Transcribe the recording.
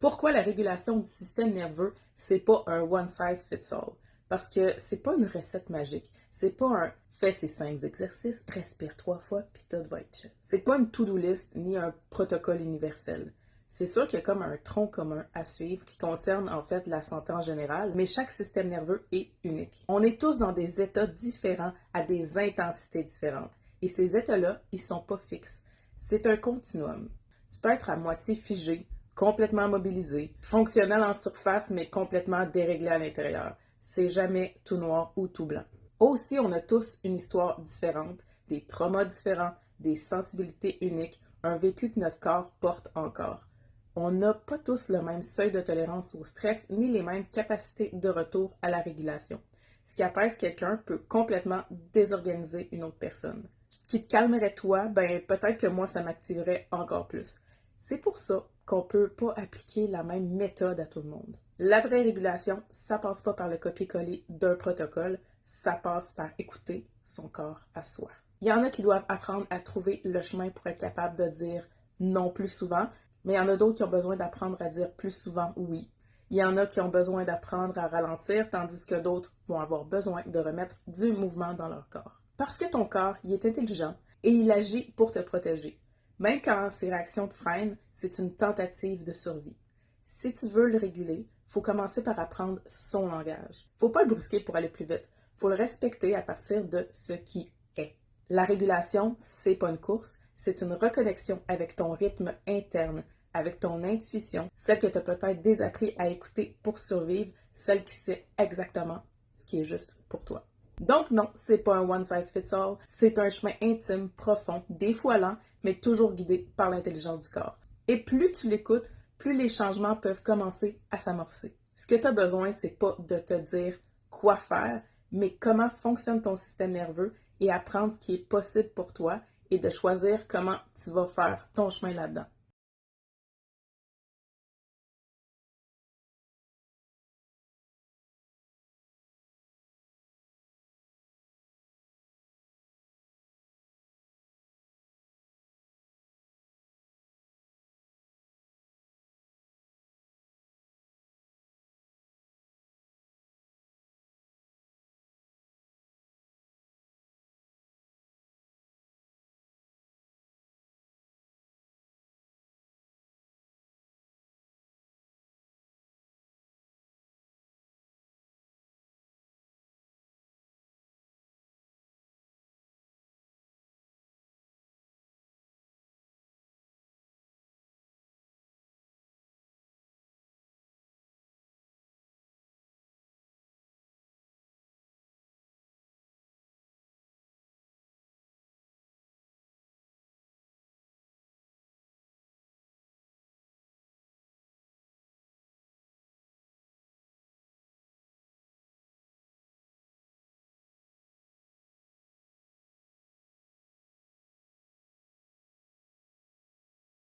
Pourquoi la régulation du système nerveux, c'est pas un one size fits all? Parce que c'est pas une recette magique. C'est pas un fais ces 5 exercices, respire 3 fois, puis tout va être chill. C'est pas une to-do list ni un protocole universel. C'est sûr qu'il y a comme un tronc commun à suivre qui concerne en fait la santé en général, mais chaque système nerveux est unique. On est tous dans des états différents à des intensités différentes. Et ces états-là, ils sont pas fixes. C'est un continuum. Tu peux être à moitié figé, complètement mobilisé, fonctionnel en surface mais complètement déréglé à l'intérieur. C'est jamais tout noir ou tout blanc. Aussi, on a tous une histoire différente, des traumas différents, des sensibilités uniques, un vécu que notre corps porte encore. On n'a pas tous le même seuil de tolérance au stress ni les mêmes capacités de retour à la régulation. Ce qui apaise quelqu'un peut complètement désorganiser une autre personne. Ce qui te calmerait toi, ben peut-être que moi ça m'activerait encore plus. C'est pour ça qu'on peut pas appliquer la même méthode à tout le monde. La vraie régulation, ça passe pas par le copier-coller d'un protocole, ça passe par écouter son corps à soi. Il y en a qui doivent apprendre à trouver le chemin pour être capable de dire non plus souvent, mais il y en a d'autres qui ont besoin d'apprendre à dire plus souvent oui. Il y en a qui ont besoin d'apprendre à ralentir, tandis que d'autres vont avoir besoin de remettre du mouvement dans leur corps. Parce que ton corps, il est intelligent et il agit pour te protéger. Même quand ses réactions te freinent, c'est une tentative de survie. Si tu veux le réguler, il faut commencer par apprendre son langage. Faut pas le brusquer pour aller plus vite. Faut le respecter à partir de ce qui est. La régulation, c'est pas une course, c'est une reconnexion avec ton rythme interne, avec ton intuition, celle que tu as peut-être désappris à écouter pour survivre, celle qui sait exactement ce qui est juste pour toi. Donc non, c'est pas un one size fits all, c'est un chemin intime, profond, des fois lent, mais toujours guidé par l'intelligence du corps. Et plus tu l'écoutes, plus les changements peuvent commencer à s'amorcer. Ce que tu as besoin, c'est pas de te dire quoi faire, mais comment fonctionne ton système nerveux et apprendre ce qui est possible pour toi et de choisir comment tu vas faire ton chemin là-dedans.